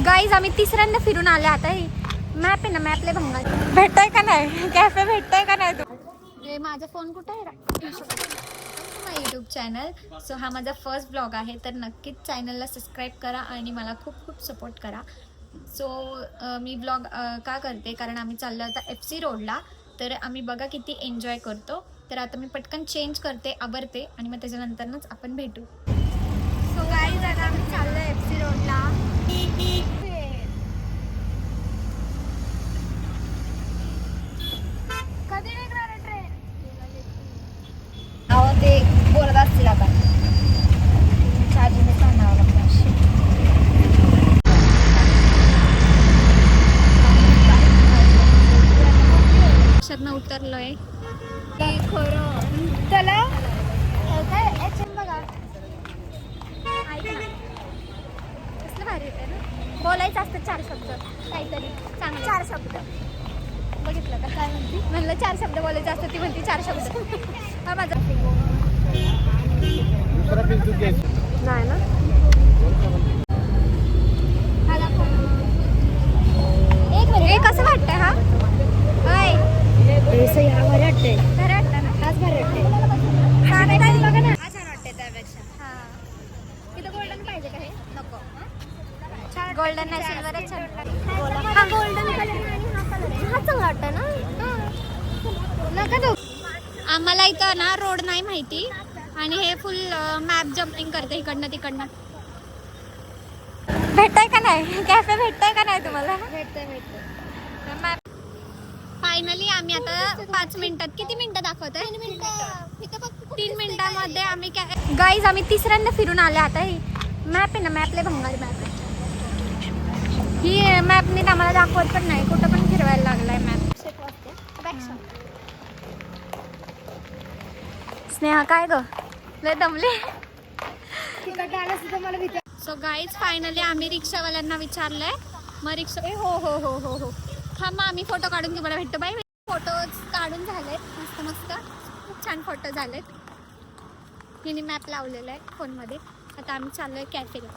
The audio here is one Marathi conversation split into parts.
गाईज आम्ही तिसऱ्यांदा फिरून आले. आता ही मॅप आहे ना, मॅपला भंगार भेटतोय का नाही, कॅफे भेटतोय का नाही. तू माझा फोन कुठे आहे? माय यूट्यूब चॅनल. सो हा माझा फर्स्ट ब्लॉग आहे, तर नक्कीच चॅनलला सबस्क्राईब करा आणि मला खूप खूप सपोर्ट करा. सो मी ब्लॉग का करते, कारण आम्ही चाललो आता FC रोडला. तर आम्ही बघा किती एन्जॉय करतो. तर आता मी पटकन चेंज करते, आवरते आणि मग त्याच्यानंतरच आपण भेटू. सो गाईज आता आम्ही चाललो FC रोडला. कधी निघणार आहे ट्रेन? अहो ते बोलत असतील आता. चार्जिंगच काढावं लागतं. उतरलोय खरं त्याला काय बघा. कसलं भारी येते ना, बोलायचं असतं 4 शब्द काहीतरी चांगलं. 4 शब्द बघितलं का? काय म्हणते? म्हणलं 4 शब्द बोलायचं असतं, ती म्हणते 4 शब्द. हा माझा नाही ना. एक मिनिट, कसं वाटतंय हा? काय भारी वाटतंय. भारी वाटतं ना, हाच भारी वाटतंय. बघा ना, हा छान वाटतंय त्यापेक्षा. हा तिथं गोल्डन पाहिजे का? हे नको. गोल्डन नाही, सिल्वरच छान. हा गोल्डन कलर आणि हा कलर आहे, हा चांगला वाटतं ना. नका तो. आम्हाला इथं ना रोड नाही माहिती आणि हे फुल मॅप जम्पिंग करते इकडनं तिकडनं. भेटतंय का नाही, कॅफे भेटतंय का नाही तुम्हाला? भेटतंय. मॅप फायनली आम्ही आता 5 मिनिटात, किती मिनिटं दाखवतोय? 3 मिनिटांमध्ये आम्ही गाईज आम्ही तिसऱ्यांदा फिरून आले. आता ही मॅप आहे ना, मॅपला भंगार मॅप आहे. ही मॅपने आम्हाला दाखवत पण नाही, कुठं पण फिरवायला लागलाय मॅप. स्नेहा काय ग, लय दमले. सो गाईज फायनली आम्ही रिक्षावाल्यांना विचारलंय. मग रिक्षा हो हा, मग आम्ही फोटो काढून तुम्हाला भेटतो. बाई फोटोज काढून झालेत, मस्त खूप छान फोटो झालेत. हिने मॅप लावलेला आहे फोनमध्ये. आता आम्ही चाललोय कॅफेला.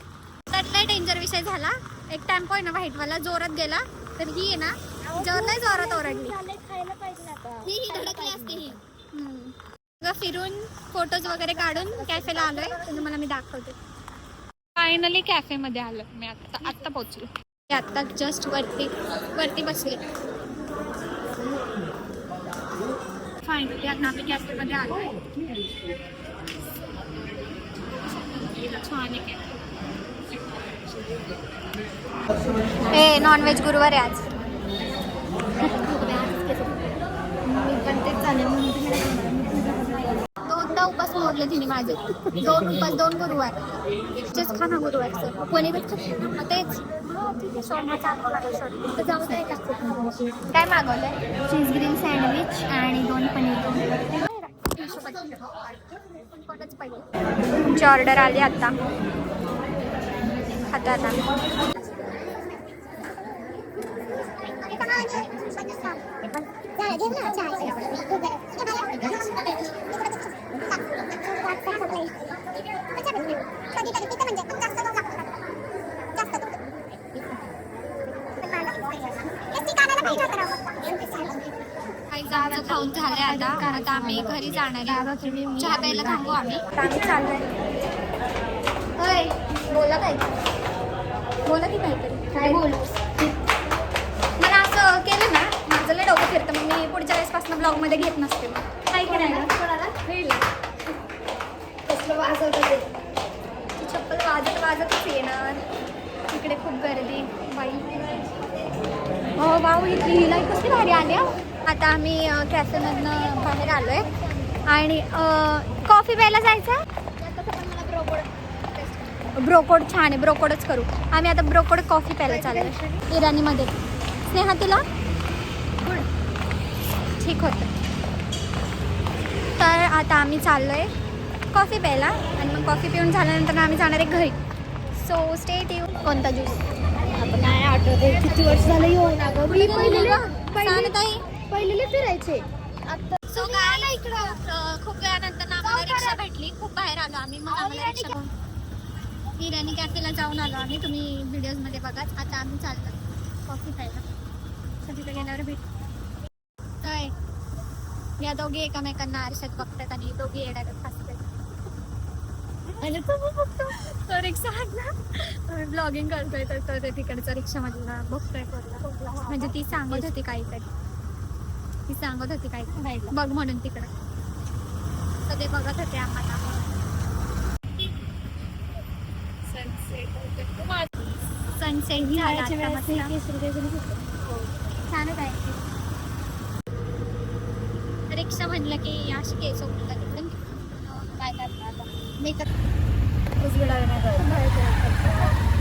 तर लय डेंजर विषय झाला. एक टेम्पो आहे ना व्हाईटवाला, जोरात गेला. तर ही आहे ना लय जोरात ओरडली. ही धडकली असते ही. फिरून फोटोज वगैरे काढून कॅफेला आलोय, तुम्हाला मी दाखवते. फायनली कॅफेमध्ये आलो मी. आत्ता पोहोचलो. आता जस्ट वरती बसले. फायनली आता आम्ही कॅफेमध्ये आलो. छान आहे. नॉनव्हेज गुरुवार आहे आज. दोनदा उपास मोडले तिने माझे. 2 उपास 2 गुरुवार. तेच खाना गुरुवारचं पनीर तेच. काय मागवलंय? चीज ग्रिल सँडविच आणि 2 पनीर. तुमची ऑर्डर आली आता. आता खाऊन झाले. आता आम्ही घरी जाणार आहे. चहा प्यायला थांबू आम्ही. चाललोय. बोला काय, बोला की काहीतरी. काय बोलू? मला असं केलं ना माझं लय डोकं फिरतं. मग मी पुढच्या वेळेसपासून ब्लॉगमध्ये घेत नसते. मग काय करायला कसलं वाजवत ते चप्पल वाजतच येणार. इकडे खूप गर्दी बाई. हो भाऊ, हिला कसली भारी आली. आता आम्ही कॅफेमधनं बाहेर आलोय आणि कॉफी प्यायला जायचं. ब्रोकोड छान आहे, ब्रोकोडच करू आम्ही आता. ब्रोकोड कॉफी प्यायला चाललोय इराणीमध्ये. स्नेहा तुला ठीक होतं. तर आता आम्ही चाललोय कॉफी प्यायला आणि मग कॉफी पिऊन झाल्यानंतर आम्ही जाणार आहे घरी. So stay tune. कोणता ज्यूस आता नाही आठवते, किती वर्ष झालं येऊन. पहिले फिरायचे आता. सो गायला इकडं खूप वेळानंतर आम्हाला रिक्षा भेटली. खूप बाहेर आलो आम्ही. मग आम्हाला रिक्षा बिर्याणी कॅफेला जाऊन आलो आम्ही, तुम्ही व्हिडिओजमध्ये बघाच. आता आम्ही चाललो कॉफी प्यायला. तर तिथे गेल्यावर भेट काय या दोघी एकमेकांना आरशात बघतात आणि दोघी येण्यात हसतात. आणि तो बघतो तो रिक्षा मधला ब्लॉगिंग करतोय तर ते तिकडचा रिक्षा मधला बघतोय पोरगा. म्हणजे ती सांगत होती काहीतरी, ती सांगत होती काय बघ म्हणून तिकडं. तर ते बघत होते आम्हाला. सनसेट झाला आता मस्त. छानच आहे. रिक्षा म्हणलं की अशी केस उठतात तिकडून. काय करणार आता मी तर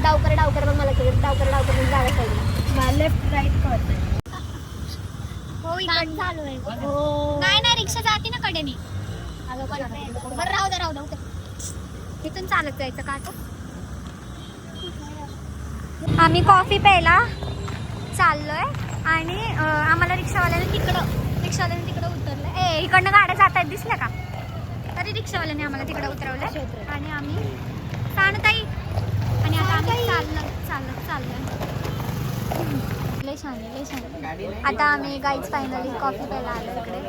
डावकर पण मला डावकर जागा पाहिजे. लेफ्ट राईट कर. हो इकडे चालू आहे. नाही रिक्षा जाते ना कडेने. बरं राहू दे. इथून चालत जायचं का आता. आम्ही कॉफी प्यायला चाललोय आणि आम्हाला रिक्षावाल्याने तिकडं उतरलं. इकडनं गाड्या जात आहेत दिसल्या का. तरी रिक्षावाल्याने आम्हाला तिकडं उतरवलंय आणि आम्ही सांगताई आणि आता आम्ही चाललोय. लय छान. आता आम्ही गाईज फायनली कॉफी प्यायला आलो इकडे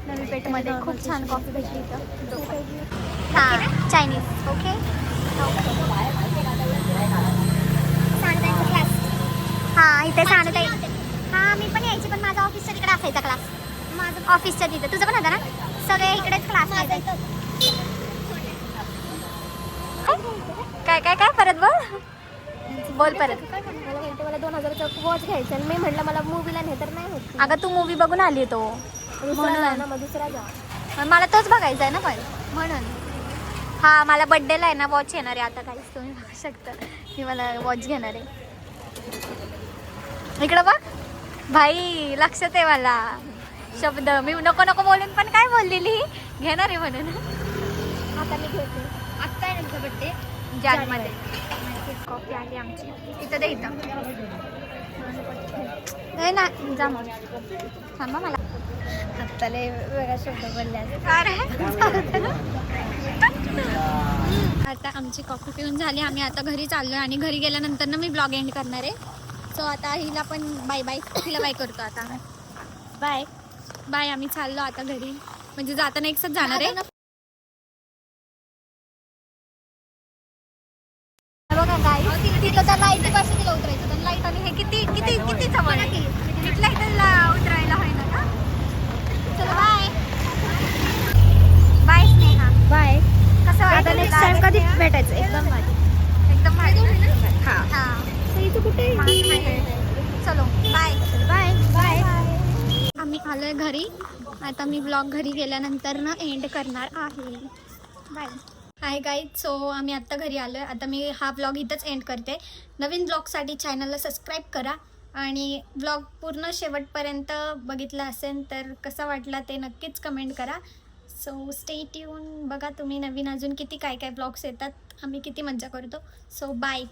नवी पेठमध्ये. खूप छान कॉफी भेटली इथं. हां चायनीज. ओके. हां इथे सांगताई. हां मी पण यायची पण माझा ऑफिसच्या तिकडे असायचा क्लास. माझं ऑफिसच्या तिथं. तुझं पण होतं ना. सगळे इकडेच क्लास आहेत. काय परत बोल परत. मला 2000चा वॉच घ्यायचा आणि मी म्हटलं मला मूवीला नाही तर नाही होत. अगं तू मूवी बघून आली तो म्हणून दुसरा जा. मला तोच बघायचा आहे ना पण म्हणून. हा मला बड्डेला आहे ना वॉच येणार आहे आता. काहीच तुम्ही बघू शकता मी मला वॉच घेणार आहे. इकडं बघ भाई लक्षात आहे मला. शब्द मी नको बोलून पण काय बोललेली घेणार आहे म्हणून. आता मी घेते. आत्ता आहे तुमचा बड्डे जानेमध्ये. कॉफी आली आमची. इथं दे इथं. नाही ना जा मग थांबा मला. आत्ता लय वेगळा शब्द बोलले. आता आमची कॉफी पिऊन झाली. आम्ही आता घरी चाललोय आणि घरी गेल्यानंतर ना मी ब्लॉग एंड करणार आहे. सो आता हिला पण बाय तिला बाय करतो आता. बाय आम्ही चाललो आता घरी. म्हणजे जाताना एकसाथ जाणार आहे. बघा गाईस तिथं त्या लाईटी पासून तिला उतरायचं. तर लाईट आणि हे किती जवळ आहे. तिथल्या इथं उतरायला होईना का. चलो बाय स्नेहा. बाय. कसं आता नेक्स्ट टाइम कधी भेटायचं. एकदम भारी. हां इथं कुठे. चलो बाय. बाय. आम्ही आलोय घरी. आता मी ब्लॉग घरी गेल्यानंतर ना एंड करणार आहे. बाय. Hi guys. सो आम्ही आत्ता घरी आलोय. आता मी हा ब्लॉग इथंच एंड करते. नवीन ब्लॉगसाठी चॅनलला सबस्क्राईब करा आणि ब्लॉग पूर्ण शेवटपर्यंत बघितला असेल तर कसा वाटला ते नक्कीच कमेंट करा. So stay tune. बघा तुम्ही नवीन अजून किती काय ब्लॉग्स येतात. आम्ही किती मज्जा करतो. So bye.